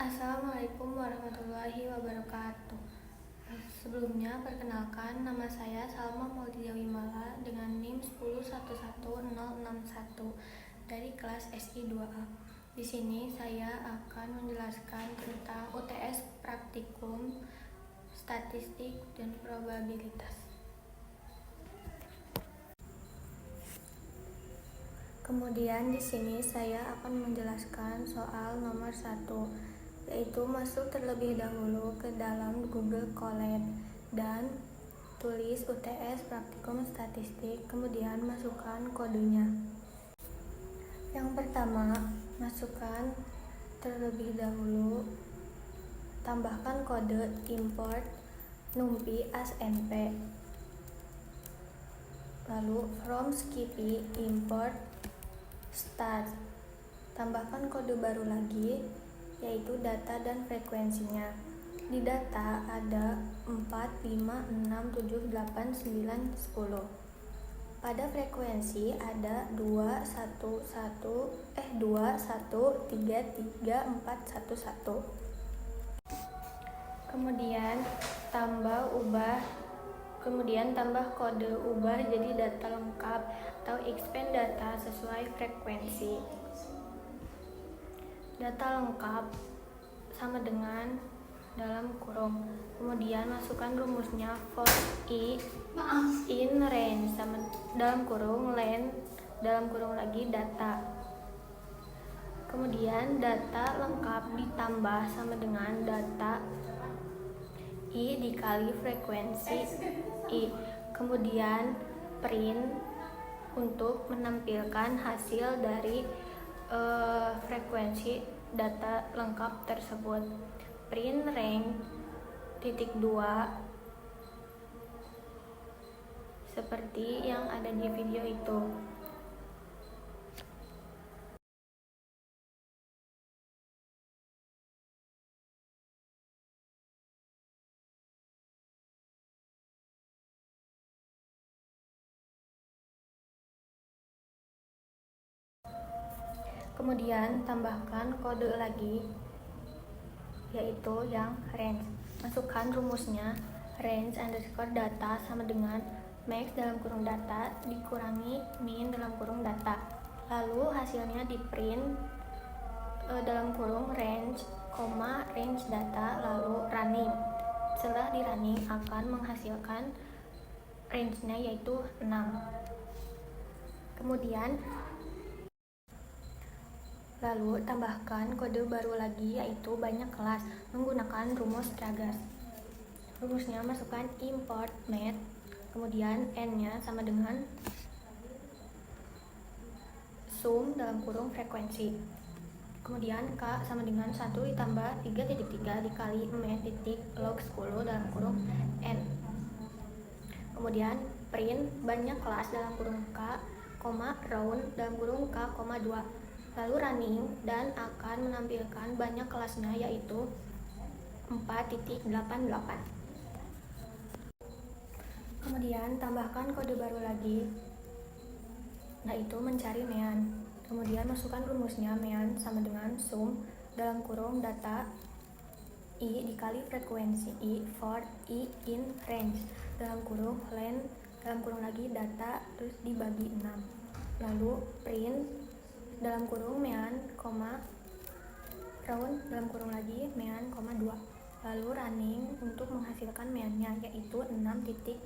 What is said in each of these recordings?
Assalamualaikum warahmatullahi wabarakatuh. Sebelumnya, perkenalkan, nama saya Salma Maulidia Wimala dengan NIM 1011061 dari kelas SI 2A. Di sini saya akan menjelaskan tentang UTS Praktikum Statistik dan Probabilitas. Kemudian di sini saya akan menjelaskan soal nomor 1, yaitu masuk terlebih dahulu ke dalam Google Colab dan tulis UTS Praktikum Statistik, kemudian masukkan kodenya. Yang pertama, masukkan terlebih dahulu, tambahkan kode import numpy as np, lalu from skippy import start, tambahkan kode baru lagi, yaitu data dan frekuensinya. Di data ada 4, 5, 6, 7, 8, 9, 10. Pada frekuensi ada 2, 1, 3, 3, 4, 1, 1. Kemudian tambah kode ubah jadi data lengkap atau expand data sesuai frekuensi. Data lengkap sama dengan dalam kurung. Kemudian masukkan rumusnya for i in range sama dalam kurung len dalam kurung lagi data. Kemudian data lengkap ditambah sama dengan data i dikali frekuensi i. Kemudian print untuk menampilkan hasil dari frekuensi data lengkap tersebut. Print rank titik 2 seperti yang ada di video itu. Kemudian tambahkan kode lagi, yaitu yang range. Masukkan rumusnya range underscore data sama dengan max dalam kurung data dikurangi min dalam kurung data. Lalu hasilnya di print dalam kurung range, range data, lalu running. Setelah di running akan menghasilkan range-nya yaitu 6. Kemudian lalu tambahkan kode baru lagi, yaitu banyak kelas menggunakan rumus Tragas. Rumusnya masukkan import math, kemudian n-nya sama dengan sum dalam kurung frekuensi. Kemudian k sama dengan 1 ditambah 3.3 dikali math titik log 10 dalam kurung n. Kemudian print banyak kelas dalam kurung k, round dalam kurung k, 2. Lalu running dan akan menampilkan banyak kelasnya, yaitu 4.88. Kemudian tambahkan kode baru lagi, yaitu mencari mean. Kemudian masukkan rumusnya mean sama dengan sum dalam kurung data i dikali frekuensi i for i in range dalam kurung len dalam kurung lagi data terus dibagi 6. Lalu print dalam kurung mean, round dalam kurung lagi mean, 2. Lalu running untuk menghasilkan meannya, yaitu 6.87.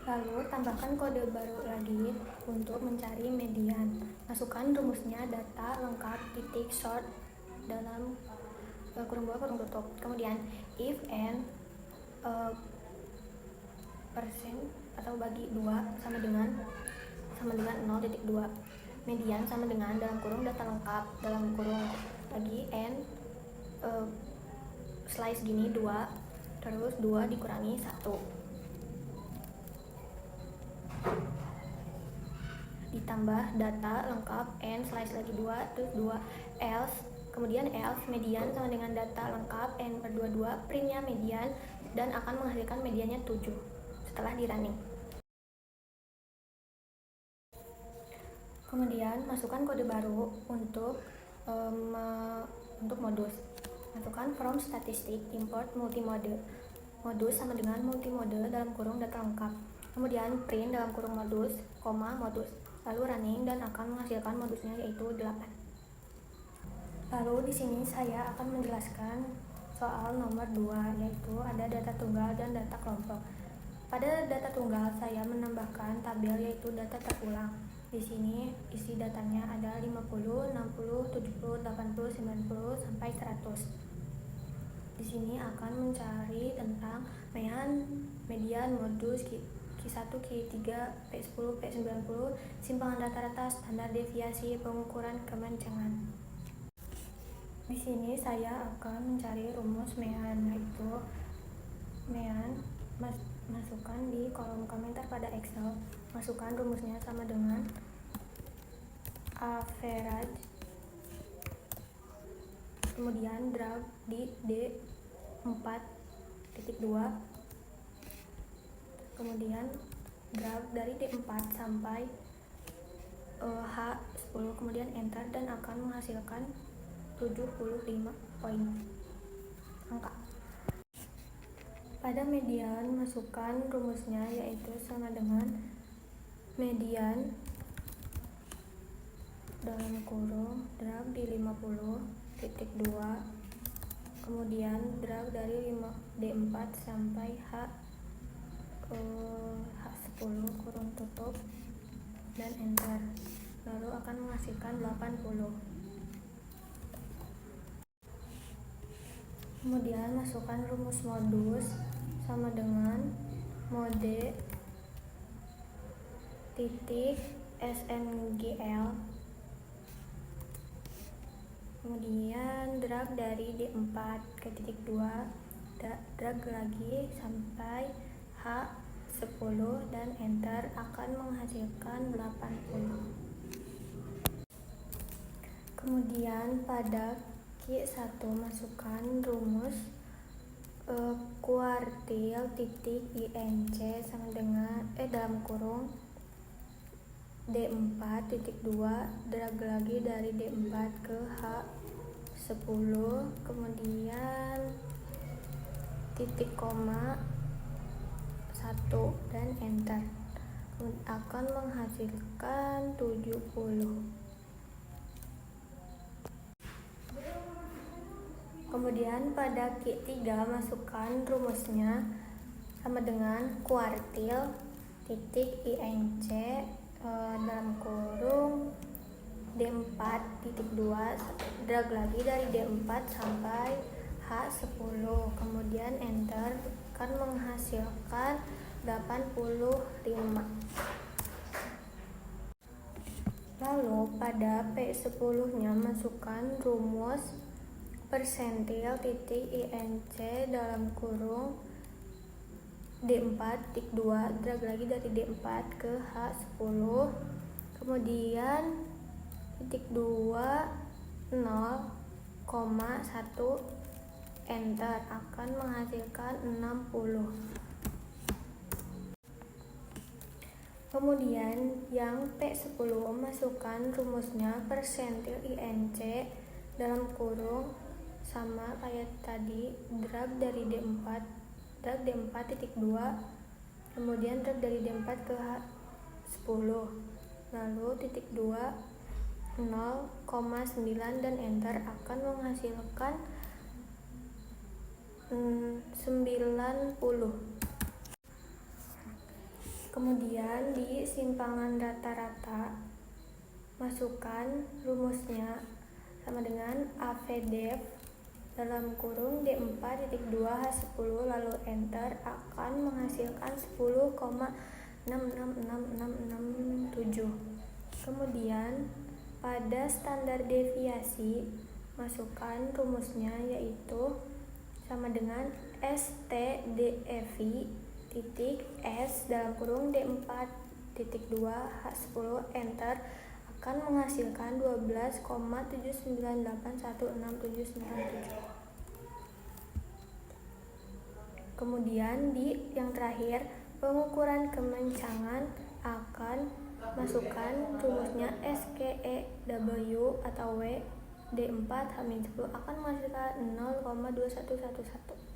Lalu tambahkan kode baru lagi untuk mencari median. Masukkan rumusnya data lengkap titik short dalam kurung bawah kurung tutup. Kemudian if n persen atau bagi 2 sama dengan 0.2. Median sama dengan dalam kurung data lengkap dalam kurung lagi n slice gini 2 terus 2 dikurangi 1 ditambah data lengkap n slice lagi 2 terus 2 else. Kemudian else median sama dengan data lengkap n per 22, printnya median dan akan menghasilkan mediannya 7 setelah di running. Kemudian masukkan kode baru untuk modus. Masukkan from statistik import multimode. Modus sama dengan multimode dalam kurung data lengkap. Kemudian print dalam kurung modus, modus. Lalu running dan akan menghasilkan modusnya yaitu 8. Lalu di sini saya akan menjelaskan soal nomor 2, yaitu ada data tunggal dan data kelompok. Pada data tunggal saya menambahkan tabel yaitu data terulang. Di sini isi datanya ada 50, 60, 70, 80, 90 sampai 100. Di sini akan mencari tentang median, modus, Q1, Q3, P10, P90, simpangan rata-rata, standar deviasi, pengukuran kemencengan. Di sini saya akan mencari rumus mean, yaitu mean masukkan di kolom komentar pada Excel. Masukkan rumusnya sama dengan average, kemudian drag di D4.2, kemudian drag dari D4 sampai H10, kemudian enter dan akan menghasilkan 75 poin angka. Pada median masukkan rumusnya yaitu sama dengan median dalam kurung drag di 50.2, kemudian drag dari D4 sampai H10 kurung tutup dan enter, lalu akan menghasilkan 80. Kemudian masukkan rumus modus sama dengan mode titik SNGL, kemudian drag dari D4 ke titik 2, drag lagi sampai H10 dan enter, akan menghasilkan 80. Kemudian pada Q1 masukkan rumus kuartil titik INC sama dengan dalam kurung D4.2, drag lagi dari D4 ke H10, kemudian titik koma 1 dan enter, akan menghasilkan 70. Kemudian pada Q3 masukkan rumusnya sama dengan kuartil titik INC dalam kurung D4.2, drag lagi dari D4 sampai H10, kemudian enter, akan menghasilkan 85. Lalu pada P10 nya masukkan rumus persentil titik INC dalam kurung D4.2, drag lagi dari D4 ke H10, kemudian titik 2 0,1 enter, akan menghasilkan 60. Kemudian yang P10 masukkan rumusnya persentil INC dalam kurung sama kayak tadi, drag dari D4, drag D4 titik 2, kemudian drag dari D4 ke H10, lalu titik 2 0,9 dan enter, akan menghasilkan 90. Kemudian di simpangan rata-rata masukkan rumusnya sama dengan AVDEF dalam kurung D4.2 H10, lalu enter, akan menghasilkan 10,666667. Kemudian pada standar deviasi masukkan rumusnya yaitu sama dengan STDEV titik S dalam kurung D4.2 H10, enter, akan menghasilkan 12,79816797. Kemudian di yang terakhir pengukuran kemencangan akan Masukkan rumusnya SKEW atau W D4-10 akan menghasilkan 0,2111.